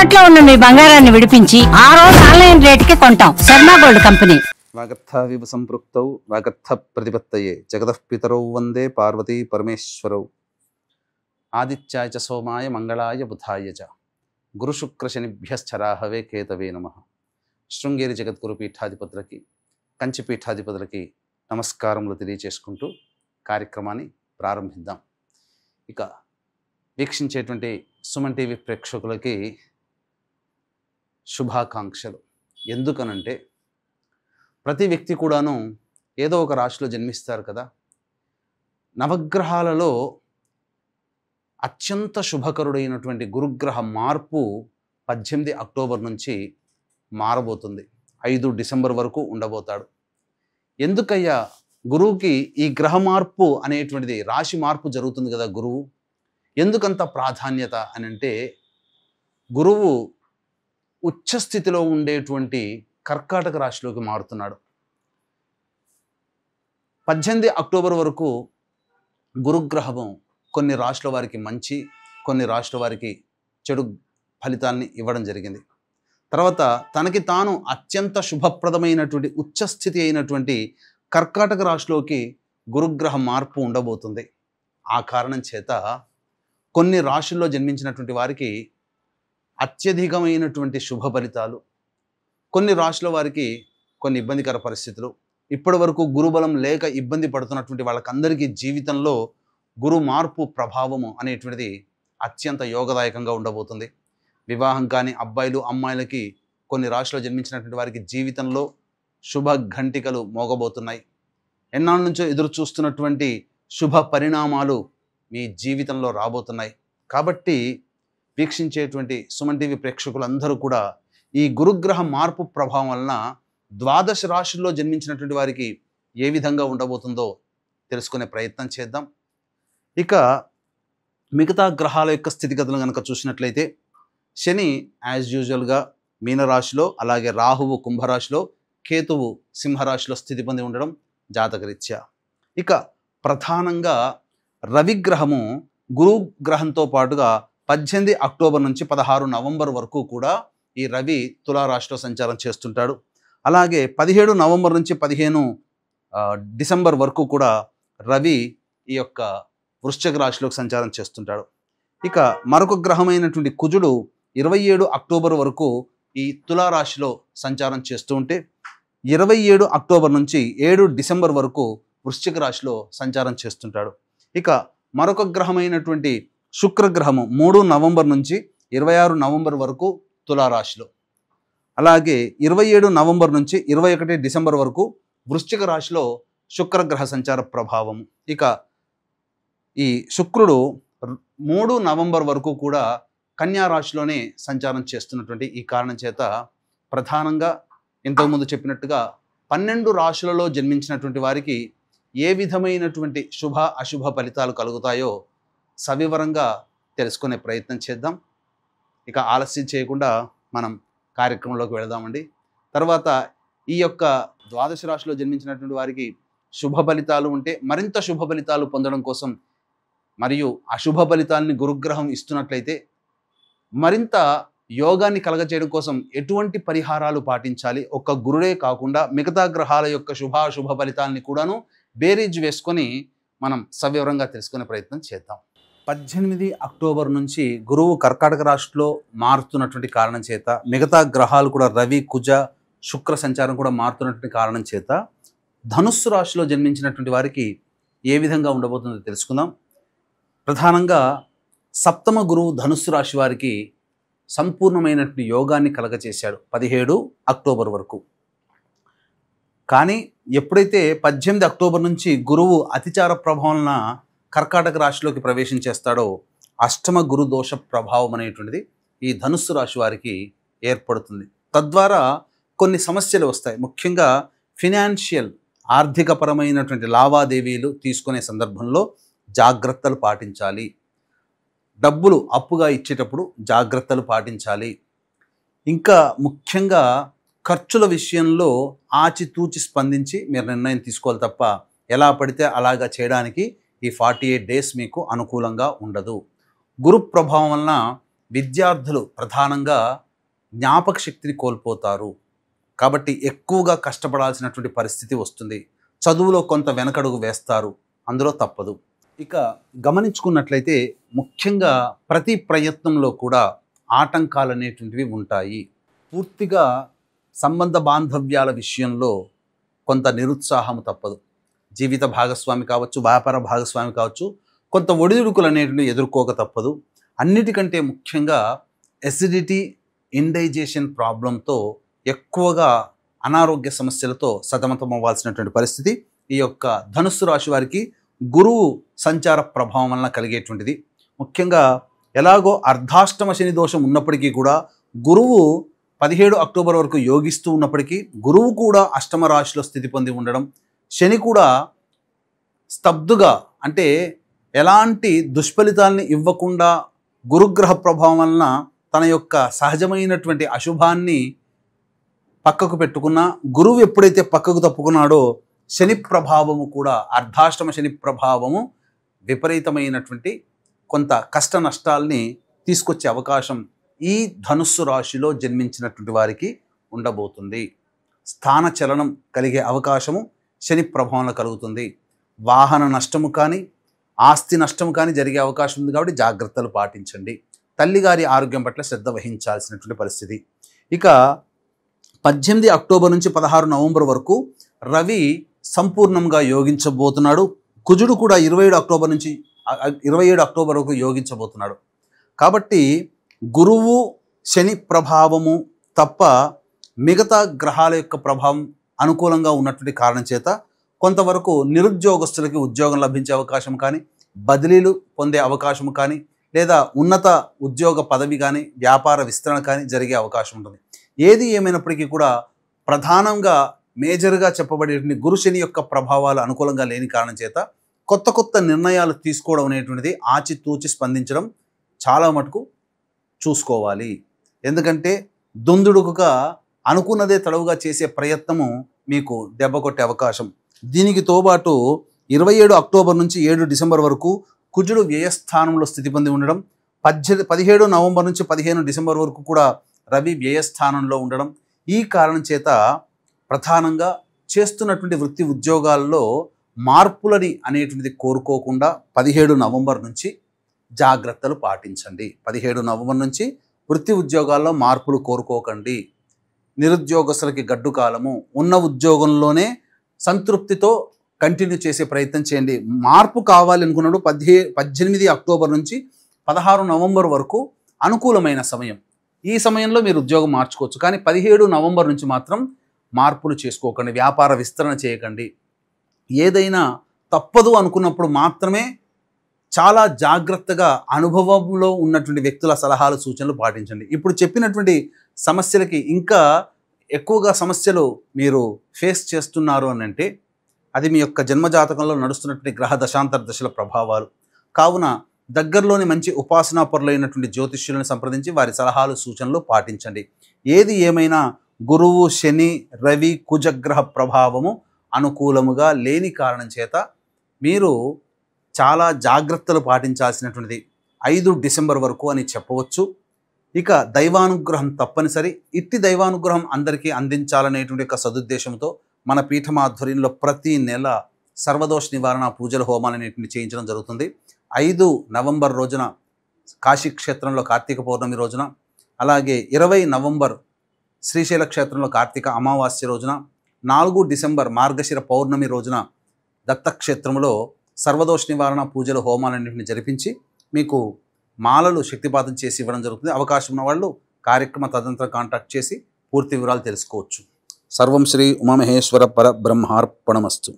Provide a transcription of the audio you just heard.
తాకట్లో ఉన్న మీ బంగారాన్ని విడిపించి ఆ రోజు ఆన్లైన్ రేటుకి కొంటాం. Sharma gold company. వాగర్థావివ సంపృక్తౌ వాగర్థ ప్రతిపత్తయే జగతః పితరౌ వందే పార్వతీ పరమేశ్వరౌ. ఆదిత్యాయ చ సోమాయ మంగళాయ బుధాయ చ గురుశుక్రశనిభ్యశ్చరాహవే కేతవే నమః. శృంగేరి జగద్గురు పీఠాధిపతులకి, కంచి పీఠాధిపతులకి నమస్కారములు తెలియచేసుకుంటూ కార్యక్రమాన్ని ప్రారంభిద్దాం. ఇక వీక్షించేటువంటి సుమన్ టీవీ ప్రేక్షకులకి శుభాకాంక్షలు. ఎందుకనంటే ప్రతి వ్యక్తి కూడాను ఏదో ఒక రాశిలో జన్మిస్తారు కదా. నవగ్రహాలలో అత్యంత శుభకరుడైనటువంటి గురుగ్రహ మార్పు 18 అక్టోబర్ నుంచి మారబోతుంది. 5 డిసెంబర్ వరకు ఉండబోతాడు. ఎందుకయ్యా గురువుకి ఈ గ్రహ మార్పు అనేటువంటిది, రాశి మార్పు జరుగుతుంది కదా గురువు, ఎందుకంత ప్రాధాన్యత అని అంటే, గురువు ఉచ్చస్థితిలో ఉండేటువంటి కర్కాటక రాశిలోకి మారుతున్నాడు. 18 అక్టోబర్ వరకు గురుగ్రహము కొన్ని రాశుల వారికి మంచి, కొన్ని రాశుల వారికి చెడు ఫలితాల్ని ఇవ్వడం జరిగింది. తర్వాత తనకి తాను అత్యంత శుభప్రదమైనటువంటి ఉచ్చస్థితి అయినటువంటి కర్కాటక రాశిలోకి గురుగ్రహ మార్పు ఉండబోతుంది. ఆ కారణం చేత కొన్ని రాశుల్లో జన్మించినటువంటి వారికి అత్యధికమైనటువంటి శుభ ఫలితాలు, కొన్ని రాశుల వారికి కొన్ని ఇబ్బందికర పరిస్థితులు, ఇప్పటి వరకు గురుబలం లేక ఇబ్బంది పడుతున్నటువంటి వాళ్ళకందరికీ జీవితంలో గురు మార్పు ప్రభావము అనేటువంటిది అత్యంత యోగదాయకంగా ఉండబోతుంది. వివాహం కాని అబ్బాయిలు అమ్మాయిలకి, కొన్ని రాశుల్లో జన్మించినటువంటి వారికి జీవితంలో శుభ ఘంటికలు మోగబోతున్నాయి. ఎన్నాళ్ళ నుంచో ఎదురు చూస్తున్నటువంటి శుభ పరిణామాలు మీ జీవితంలో రాబోతున్నాయి. కాబట్టి వీక్షించేటువంటి సుమన్ టీవీ ప్రేక్షకులందరూ కూడా ఈ గురుగ్రహ మార్పు ప్రభావం వలన 12 రాశుల్లో జన్మించినటువంటి వారికి ఏ విధంగా ఉండబోతుందో తెలుసుకునే ప్రయత్నం చేద్దాం. ఇక మిగతా గ్రహాల యొక్క స్థితిగతులు కనుక చూసినట్లయితే, శని యాజ్ యూజువల్గా మీనరాశిలో, అలాగే రాహువు కుంభరాశిలో, కేతువు సింహరాశిలో స్థితి పొంది ఉండడం జాతకరీత్యా. ఇక ప్రధానంగా రవిగ్రహము గురుగ్రహంతో పాటుగా 18 అక్టోబర్ నుంచి 16 నవంబర్ వరకు కూడా ఈ రవి తులారాశిలో సంచారం చేస్తుంటాడు. అలాగే 17 నవంబర్ నుంచి 15 డిసెంబర్ వరకు కూడా రవి ఈ యొక్క వృశ్చిక రాశిలోకి సంచారం చేస్తుంటాడు. ఇక మరొక గ్రహమైనటువంటి కుజుడు 27 అక్టోబర్ వరకు ఈ తులారాశిలో సంచారం చేస్తూ ఉంటే, 27 అక్టోబర్ నుంచి 7 డిసెంబర్ వరకు వృశ్చిక రాశిలో సంచారం చేస్తుంటాడు. ఇక మరొక గ్రహమైనటువంటి శుక్రగ్రహము 3 నవంబర్ నుంచి 26 నవంబర్ వరకు తులారాశిలో, అలాగే 27 నవంబర్ నుంచి 21 డిసెంబర్ వరకు వృశ్చిక రాశిలో శుక్రగ్రహ సంచార ప్రభావం. ఇక ఈ శుక్రుడు 3 నవంబర్ వరకు కూడా కన్యా రాశిలోనే సంచారం చేస్తున్నటువంటి ఈ కారణం చేత ప్రధానంగా ఇంతకుముందు చెప్పినట్టుగా 12 రాశులలో జన్మించినటువంటి వారికి ఏ విధమైనటువంటి శుభ అశుభ ఫలితాలు కలుగుతాయో సవివరంగా తెలుసుకునే ప్రయత్నం చేద్దాం. ఇక ఆలస్యం చేయకుండా మనం కార్యక్రమంలోకి వెళదామండి. తర్వాత ఈ యొక్క 12 రాశిలో జన్మించినటువంటి వారికి శుభ ఫలితాలు ఉంటే మరింత శుభ ఫలితాలు పొందడం కోసం, మరియు అశుభ ఫలితాలని గురుగ్రహం ఇస్తున్నట్లయితే మరింత యోగాన్ని కలగచేయడం కోసం ఎటువంటి పరిహారాలు పాటించాలి, ఒక్క గురుడే కాకుండా మిగతా గ్రహాల యొక్క శుభాశుభ ఫలితాలని కూడాను బేరీజ్ వేసుకొని మనం సవివరంగా తెలుసుకునే ప్రయత్నం చేద్దాం. 18 అక్టోబర్ నుంచి గురువు కర్కాటక రాశిలో మారుతున్నటువంటి కారణం చేత, మిగతా గ్రహాలు కూడా రవి కుజ శుక్ర సంచారం కూడా మారుతున్నటువంటి కారణం చేత ధనుస్సు రాశిలో జన్మించినటువంటి వారికి ఏ విధంగా ఉండబోతుందో తెలుసుకుందాం. ప్రధానంగా సప్తమ గురువు ధనుస్సు రాశి వారికి సంపూర్ణమైనటువంటి యోగాన్ని కలగచేశాడు 17 అక్టోబర్ వరకు. కానీ ఎప్పుడైతే 18 అక్టోబర్ నుంచి గురువు అతిచార ప్రభావం కర్కాటక రాశిలోకి ప్రవేశం చేస్తాడో, అష్టమ గురు దోష ప్రభావం అనేటువంటిది ఈ ధనుస్సు రాశి వారికి ఏర్పడుతుంది. తద్వారా కొన్ని సమస్యలు వస్తాయి. ముఖ్యంగా ఫినాన్షియల్, ఆర్థికపరమైనటువంటి లావాదేవీలు తీసుకునే సందర్భంలో జాగ్రత్తలు పాటించాలి. డబ్బులు అప్పుగా ఇచ్చేటప్పుడు జాగ్రత్తలు పాటించాలి. ఇంకా ముఖ్యంగా ఖర్చుల విషయంలో ఆచితూచి స్పందించి మీరు నిర్ణయం తీసుకోవాలి తప్ప ఎలా పడితే అలాగా చేయడానికి ఈ 48 డేస్ మీకు అనుకూలంగా ఉండదు. గురు ప్రభావం వలన విద్యార్థులు ప్రధానంగా జ్ఞాపక శక్తిని కోల్పోతారు. కాబట్టి ఎక్కువగా కష్టపడాల్సినటువంటి పరిస్థితి వస్తుంది. చదువులో కొంత వెనకడుగు వేస్తారు, అందులో తప్పదు. ఇక గమనించుకున్నట్లయితే ముఖ్యంగా ప్రతి ప్రయత్నంలో కూడా ఆటంకాలు అనేటువంటివి ఉంటాయి. పూర్తిగా సంబంధ బాంధవ్యాల విషయంలో కొంత నిరుత్సాహం తప్పదు. జీవిత భాగస్వామి కావచ్చు, వ్యాపార భాగస్వామి కావచ్చు, కొంత ఒడిదుడుకులు అనేటివి ఎదుర్కోక తప్పదు. అన్నిటికంటే ముఖ్యంగా ఎసిడిటీ, ఇండైజెషన్ ప్రాబ్లంతో ఎక్కువగా అనారోగ్య సమస్యలతో సతమతం అవ్వాల్సినటువంటి పరిస్థితి ఈ యొక్క ధనుస్సు రాశి వారికి గురువు సంచార ప్రభావం వలన కలిగేటువంటిది. ముఖ్యంగా ఎలాగో అర్ధాష్టమ శని దోషం ఉన్నప్పటికీ కూడా గురువు 17 అక్టోబర్ వరకు యోగిస్తూ ఉన్నప్పటికీ గురువు కూడా అష్టమ రాశిలో స్థితి పొంది ఉండడం, శని కూడా స్తబ్దుగా అంటే ఎలాంటి దుష్ఫలితాలని ఇవ్వకుండా గురుగ్రహ ప్రభావం వలన తన యొక్క సహజమైనటువంటి అశుభాన్ని పక్కకు పెట్టుకున్న గురువు ఎప్పుడైతే పక్కకు తప్పుకున్నాడో శని ప్రభావము కూడా అర్ధాష్టమ శని ప్రభావము విపరీతమైనటువంటి కొంత కష్ట నష్టాల్ని తీసుకొచ్చే అవకాశం ఈ ధనుస్సు రాశిలో జన్మించినటువంటి వారికి ఉండబోతుంది. స్థాన చలనం కలిగే అవకాశము శని ప్రభావంలో కలుగుతుంది. వాహన నష్టము కానీ ఆస్తి నష్టము కానీ జరిగే అవకాశం ఉంది. కాబట్టి జాగ్రత్తలు పాటించండి. తల్లిగారి ఆరోగ్యం పట్ల శ్రద్ధ వహించాల్సినటువంటి పరిస్థితి. ఇక 18 అక్టోబర్ నుంచి 16 నవంబర్ వరకు రవి సంపూర్ణంగా యోగించబోతున్నాడు. కుజుడు కూడా 27 అక్టోబర్ వరకు యోగించబోతున్నాడు. కాబట్టి గురువు శని ప్రభావము తప్ప మిగతా గ్రహాల యొక్క ప్రభావం అనుకూలంగా ఉన్నటువంటి కారణం చేత కొంతవరకు నిరుద్యోగస్తులకి ఉద్యోగం లభించే అవకాశం కానీ, బదిలీలు పొందే అవకాశం కానీ, లేదా ఉన్నత ఉద్యోగ పదవి కానీ, వ్యాపార విస్తరణ కానీ జరిగే అవకాశం ఉంటుంది. ఏది ఏమైనప్పటికీ కూడా ప్రధానంగా మేజర్గా చెప్పబడేటువంటి గురు శని యొక్క ప్రభావాలు అనుకూలంగా లేని కారణం చేత కొత్త కొత్త నిర్ణయాలు తీసుకోవడం అనేటువంటిది ఆచితూచి స్పందించడం చాలా మటుకు చూసుకోవాలి. ఎందుకంటే దుందుడుకుగా అనుకున్నదే తడవుగా చేసే ప్రయత్నము మీకు దెబ్బ కొట్టే అవకాశం. దీనికి తోబాటు 27 అక్టోబర్ నుంచి 7 డిసెంబర్ వరకు కుజుడు వ్యయస్థానంలో స్థితి పొంది ఉండడం, 17 నవంబర్ నుంచి 15 డిసెంబర్ వరకు కూడా రవి వ్యయస్థానంలో ఉండడం, ఈ కారణం చేత ప్రధానంగా చేస్తున్నటువంటి వృత్తి ఉద్యోగాల్లో మార్పులని అనేటువంటిది కోరుకోకుండా 17 నవంబర్ నుంచి జాగ్రత్తలు పాటించండి. 17 నవంబర్ నుంచి వృత్తి ఉద్యోగాల్లో మార్పులు కోరుకోకండి. నిరుద్యోగస్తులకి గడ్డు కాలము. ఉన్న ఉద్యోగంలోనే సంతృప్తితో కంటిన్యూ చేసే ప్రయత్నం చేయండి. మార్పు కావాలి అనుకున్నప్పుడు 18 అక్టోబర్ నుంచి 16 నవంబర్ వరకు అనుకూలమైన సమయం. ఈ సమయంలో మీరు ఉద్యోగం మార్చుకోవచ్చు. కానీ 17 నవంబర్ నుంచి మాత్రం మార్పులు చేసుకోకండి. వ్యాపార విస్తరణ చేయకండి. ఏదైనా తప్పదు అనుకున్నప్పుడు మాత్రమే చాలా జాగ్రత్తగా అనుభవంలో ఉన్నటువంటి వ్యక్తుల సలహాలు, సూచనలు పాటించండి. ఇప్పుడు చెప్పినటువంటి సమస్యలకి ఇంకా ఎక్కువగా సమస్యలు మీరు ఫేస్ చేస్తున్నారు అని అంటే అది మీ యొక్క జన్మజాతకంలో నడుస్తున్నటువంటి గ్రహ దశాంతర దశల ప్రభావాలు. కావున దగ్గరలోని మంచి ఉపాసనా పరులైనటువంటి జ్యోతిష్యులను సంప్రదించి వారి సలహాలు, సూచనలు పాటించండి. ఏది ఏమైనా గురువు, శని, రవి, కుజగ్రహ ప్రభావము అనుకూలముగా లేని కారణం చేత మీరు చాలా జాగ్రత్తలు పాటించాల్సినటువంటిది 5 డిసెంబర్ వరకు అని చెప్పవచ్చు. ఇక దైవానుగ్రహం తప్పనిసరి. ఇట్టి దైవానుగ్రహం అందరికీ అందించాలనేటువంటి ఒక సదుద్దేశంతో మన పీఠం ఆధ్వర్యంలో ప్రతి నెల సర్వదోష నివారణ పూజల హోమాలు అనేటువంటి చేయించడం జరుగుతుంది. 5 నవంబర్ రోజున కాశీ క్షేత్రంలో కార్తీక పౌర్ణమి రోజున, అలాగే 20 నవంబర్ శ్రీశైల క్షేత్రంలో కార్తీక అమావాస్య రోజున, 4 డిసెంబర్ మార్గశిర పౌర్ణమి రోజున దత్తక్షేత్రంలో సర్వదోష నివారణ పూజల హోమాలన్నింటినీ జరిపించి మీకు మాలలు శక్తిపాతం చేసి ఇవ్వడం జరుగుతుంది. అవకాశం ఉన్న వాళ్ళు కార్యక్రమ తదనంతరం కాంటాక్ట్ చేసి పూర్తి వివరాలు తెలుసుకోవచ్చు. సర్వం శ్రీ ఉమామహేశ్వర పరబ్రహ్మార్పణమస్తు.